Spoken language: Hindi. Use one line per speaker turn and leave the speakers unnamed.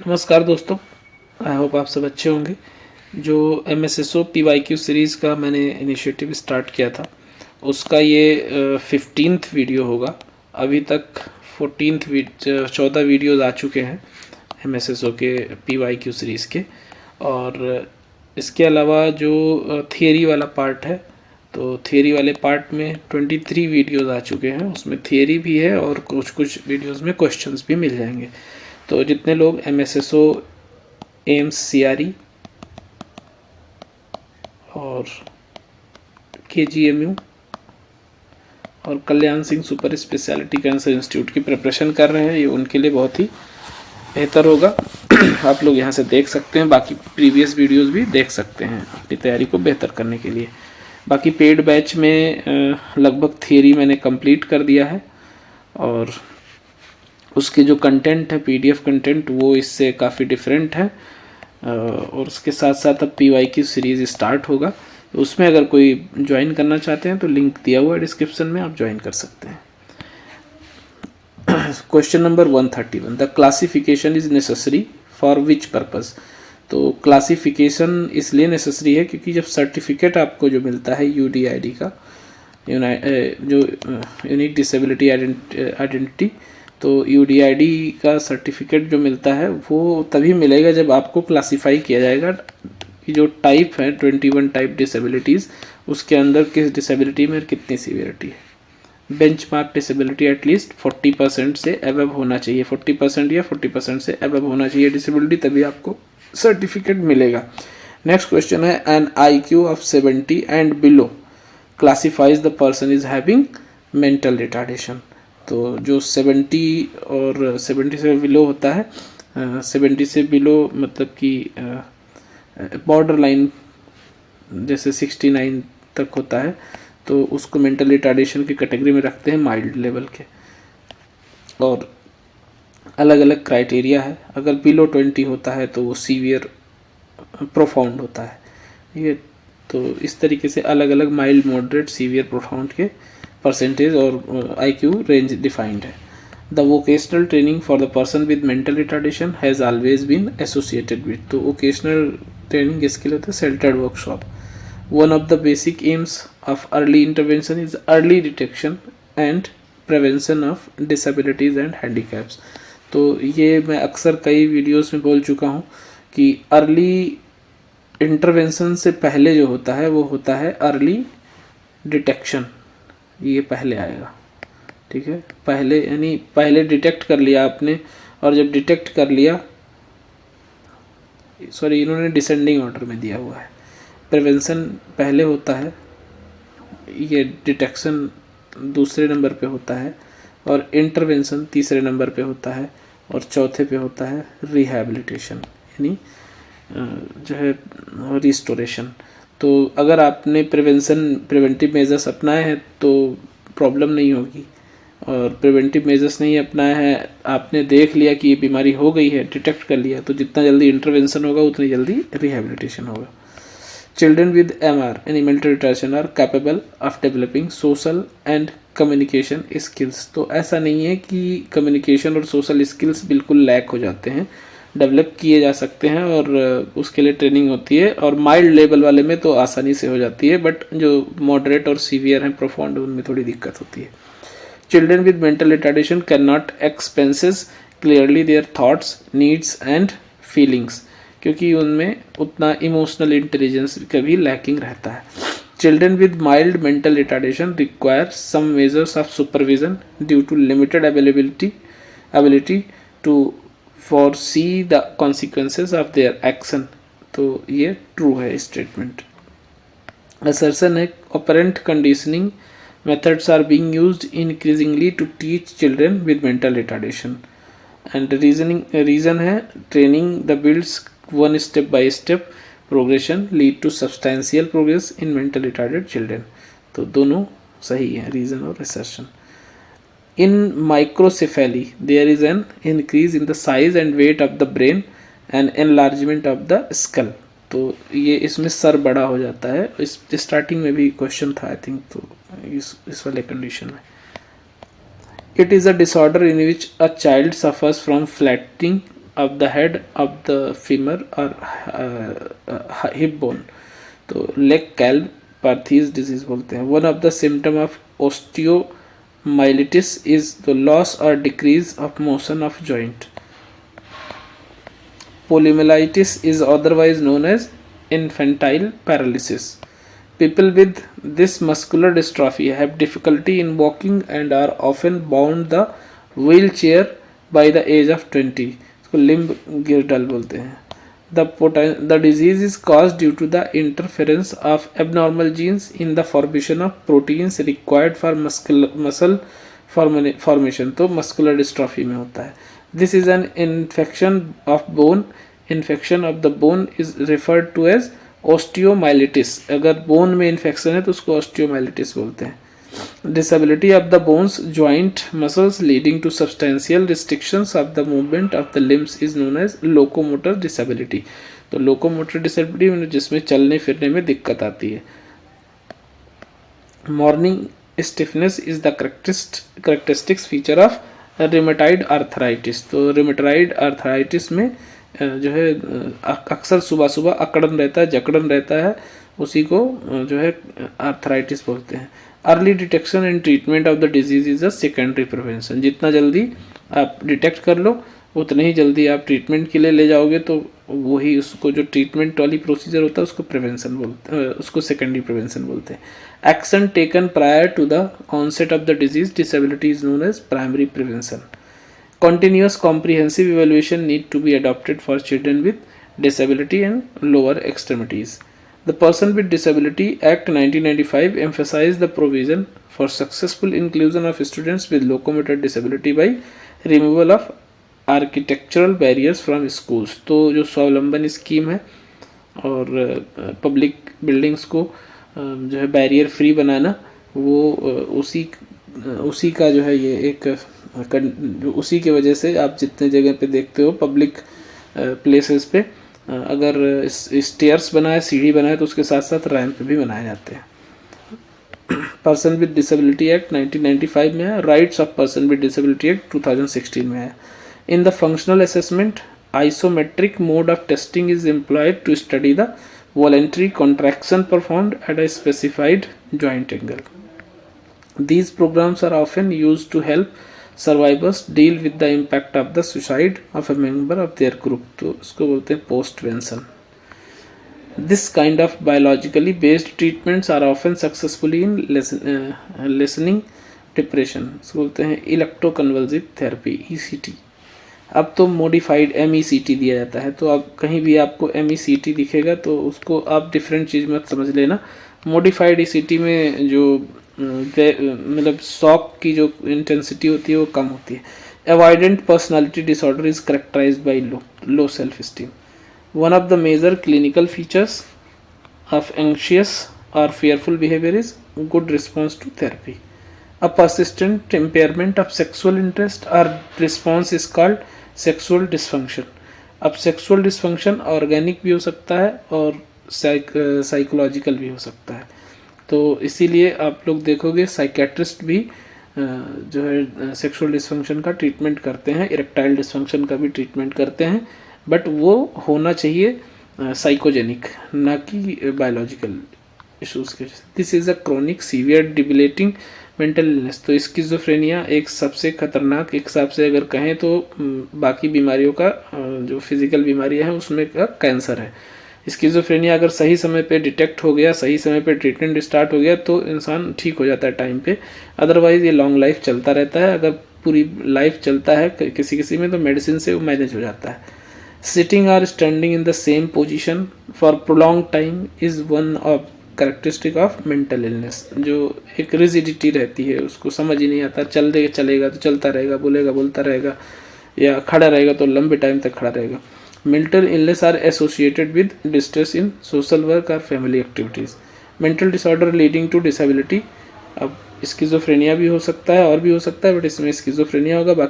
नमस्कार दोस्तों, आई होप आप सब अच्छे होंगे। जो MSSO PYQ सीरीज़ का मैंने इनिशिएटिव स्टार्ट किया था उसका ये 15th वीडियो होगा। अभी तक 14 वीडियोज़ आ चुके हैं MSSO के PYQ सीरीज़ के। और इसके अलावा जो थियरी वाला पार्ट है, तो थियरी वाले पार्ट में 23 वीडियोज़ आ चुके हैं। उसमें थियरी भी है और कुछ वीडियोज़ में क्वेश्चंस भी मिल जाएंगे। तो जितने लोग MSSO एम्स CRE और KGMU और Kalyan Singh super speciality cancer institute की प्रिपरेशन कर रहे हैं, ये उनके लिए बहुत ही बेहतर होगा। आप लोग यहाँ से देख सकते हैं, बाकी प्रीवियस वीडियोस भी देख सकते हैं अपनी तैयारी को बेहतर करने के लिए। बाकी पेड बैच में लगभग थियरी मैंने कंप्लीट कर दिया है और उसके जो कंटेंट है PDF कंटेंट वो इससे काफ़ी डिफरेंट है। और उसके साथ साथ अब PYQ सीरीज़ स्टार्ट होगा, तो उसमें अगर कोई ज्वाइन करना चाहते हैं तो लिंक दिया हुआ है डिस्क्रिप्शन में, आप ज्वाइन कर सकते हैं। Question number 131, the classification is necessary for which purpose. तो क्लासिफिकेशन इसलिए नेसेसरी है क्योंकि जब सर्टिफिकेट आपको जो मिलता है UDID का, जो यूनिक डिसेबिलिटी आइडेंटिटी, तो UDID का सर्टिफिकेट जो मिलता है वो तभी मिलेगा जब आपको क्लासिफाई किया जाएगा कि जो टाइप है 21 टाइप डिसेबिलिटीज़, उसके अंदर किस डिसेबिलिटी में कितनी सीवियरिटी है। बेंचमार्क डिसेबिलिटी एटलीस्ट 40% से अबव होना चाहिए, 40% या 40% से अबव होना चाहिए डिसेबिलिटी, तभी आपको सर्टिफिकेट मिलेगा। नेक्स्ट क्वेश्चन है, an IQ of 70 and below classifies the person is having mental retardation. तो जो 70 और 70 से बिलो होता है, 70 से बिलो मतलब कि बॉर्डर लाइन जैसे 69 तक होता है, तो उसको मेंटल रिटार्डेशन की कैटेगरी में रखते हैं, माइल्ड लेवल के। और अलग अलग क्राइटेरिया है, अगर बिलो 20 होता है तो वो सीवियर प्रोफाउंड होता है। ये तो इस तरीके से अलग अलग माइल्ड, मॉडरेट, सीवियर, प्रोफाउंड के परसेंटेज और IQ रेंज डिफाइंड है। The vocational training for the person with mental retardation has always been associated with. तो वोकेशनल ट्रेनिंग इसके लिए होता है sheltered workshop. One of the basic aims of early intervention is early detection and prevention of disabilities and handicaps। तो ये मैं अक्सर कई वीडियोस में बोल चुका हूँ कि अर्ली इंटरवेंशन से पहले जो होता है वो होता है अर्ली डिटेक्शन। ये पहले आएगा, ठीक है। पहले यानी पहले डिटेक्ट कर लिया आपने, और जब डिटेक्ट कर लिया, सॉरी इन्होंने डिसेंडिंग ऑर्डर में दिया हुआ है, प्रिवेंशन पहले होता है, ये डिटेक्शन दूसरे नंबर पे होता है, और इंटरवेंशन तीसरे नंबर पे होता है, और चौथे पे होता है रिहैबिलिटेशन यानी जो है रिस्टोरेशन। तो अगर आपने प्रिवेंटिव मेजर्स अपनाए हैं तो प्रॉब्लम नहीं होगी, और प्रिवेंटिव मेजर्स नहीं अपनाया है, आपने देख लिया कि ये बीमारी हो गई है, डिटेक्ट कर लिया, तो जितना जल्दी इंटरवेंशन होगा उतनी जल्दी रिहैबिलिटेशन होगा। Children with MR and mental retardation are capable of developing social and communication skills। तो ऐसा नहीं है कि कम्युनिकेशन और सोशल स्किल्स बिल्कुल लैक हो जाते हैं, डेवलप किए जा सकते हैं, और उसके लिए ट्रेनिंग होती है, और माइल्ड लेवल वाले में तो आसानी से हो जाती है, बट जो मॉडरेट और सीवियर हैं, प्रोफाउंड, उनमें थोड़ी दिक्कत होती है। Children with mental retardation cannot express clearly their thoughts, needs and feelings, क्योंकि उनमें उतना इमोशनल इंटेलिजेंस कभी लैकिंग रहता है। Children with mild mental retardation require some measures of supervision due to limited ability to foresee the consequences of their action. तो ये ट्रू है स्टेटमेंट। असर्शन है, operant conditioning methods are being used increasingly to teach children with mental retardation। and reason है, training the builds one step by step progression lead to substantial progress in mental retarded children। तो दोनों सही है, रीजन और assertion। in microcephaly there is an increase in the size and weight of the brain and enlargement of the skull। तो ये इसमें सर बड़ा हो जाता है, इस स्टार्टिंग में भी क्वेश्चन था आई थिंक, तो इस वाले कंडीशन में। It is a disorder in which a child suffers from flattening of the head of the femur और हिप बोन, तो लेग कैल्व पार्थीज डिजीज बोलते हैं। One of the symptom of osteomyelitis is the loss और decrease of motion of joint. Poliomyelitis is otherwise known as infantile paralysis. People with this muscular dystrophy have difficulty in walking and are often bound the wheelchair by the age of 20. इसको limb girdle बोलते हैं। The disease is caused due to the interference of abnormal genes in the formation of proteins required for muscle formation, तो muscular dystrophy में होता है। This is an infection of bone. Infection of the bone is referred to as osteomyelitis. अगर bone में infection है तो उसको osteomyelitis बोलते हैं। Disability of the bones, joint, muscles leading to substantial restrictions of the movement of the limbs is known as locomotor disability. तो locomotor disability में जिसमें चलने फिरने में दिक्कत आती है। Morning stiffness is the characteristic feature of rheumatoid arthritis. तो रिमेटाइड आर्थराइटिस में जो है अक्सर सुबह सुबह अकड़न रहता है, जकड़न रहता है, उसी को जो है आर्थराइटिस बोलते हैं। Early detection and treatment of the disease is a secondary prevention. जितना जल्दी आप डिटेक्ट कर लो उतने ही जल्दी आप ट्रीटमेंट के लिए ले जाओगे, तो वही उसको जो ट्रीटमेंट वाली प्रोसीजर होता है उसको प्रिवेंशन बोलते हैं, उसको सेकेंडरी प्रिवेंशन बोलते हैं। Action taken prior to the onset of the disease disability is known as primary prevention. Continuous comprehensive evaluation need to be adopted for children with disability and lower extremities. The Person with Disability Act 1995 emphasized the provision for successful inclusion of students with locomotor disability by removal of architectural barriers from schools. तो जो स्वावलंबन स्कीम है और पब्लिक बिल्डिंग्स को जो है बैरियर फ्री बनाना, वो उसी का जो है ये एक उसी की वजह से आप जितने जगह पे देखते हो पब्लिक प्लेसेस पे अगर स्टेयर्स बनाए, सीढ़ी बनाए, तो उसके साथ साथ रैंप भी बनाए जाते हैं। पर्सन विद डिसेबिलिटी एक्ट 1995 में है। Rights of person with disability act 2016 में है। In the functional assessment isometric mode of testing is employed to study the voluntary contraction performed at a specified joint angle. These programs are often used to help survivors deal with the impact of the suicide of a member of their group. तो इसको बोलते हैं postvention. This kind of biologically based treatments are often successfully in lessening depression. इसको बोलते हैं electroconvulsive therapy ECT. अब तो modified MECT दिया जाता है, तो अब कहीं भी आपको MECT दिखेगा तो उसको आप डिफरेंट चीज़ मत समझ लेना। modified ECT में जो मतलब शॉक की जो इंटेंसिटी होती है वो कम होती है। Avoidant personality disorder is characterized by low self esteem. One of the major clinical features of anxious और fearful behavior is good response to therapy. A persistent impairment of sexual interest or response is called sexual dysfunction. अब sexual dysfunction ऑर्गेनिक भी हो सकता है और साइकोलॉजिकल भी हो सकता है, तो इसीलिए आप लोग देखोगे साइकेट्रिस्ट भी जो है सेक्सुअल डिसफंक्शन का ट्रीटमेंट करते हैं, इरेक्टाइल डिसफंक्शन का भी ट्रीटमेंट करते हैं, बट वो होना चाहिए साइकोजेनिक, ना कि बायोलॉजिकल इश्यूज़ के। This is a chronic severe debilitating mental illness. तो स्किज़ोफ्रेनिया एक सबसे खतरनाक, एक हिसाब से अगर कहें तो बाकी बीमारियों का जो फिजिकल बीमारियां हैं उसमें का कैंसर है। स्किज़ोफ्रेनिया अगर सही समय पे डिटेक्ट हो गया, सही समय पे ट्रीटमेंट स्टार्ट हो गया तो इंसान ठीक हो जाता है टाइम पे। अदरवाइज़ ये लॉन्ग लाइफ चलता रहता है। अगर पूरी लाइफ चलता है किसी में तो मेडिसिन से वो मैनेज हो जाता है। सिटिंग और standing in the same position for prolong time is one of characteristic of mental illness. जो एक रिजिडिटी रहती है, उसको समझ ही नहीं आता, चलेगा तो चलता रहेगा, बोलेगा बोलता रहेगा, या खड़ा रहेगा तो लंबे टाइम तक खड़ा रहेगा। Mental illness are associated with distress in social work और family activities. Mental disorder leading to disability, अब स्किज़ोफ्रेनिया भी हो सकता है और भी हो सकता है, बट इसमें स्किज़ोफ्रेनिया होगा। बाकी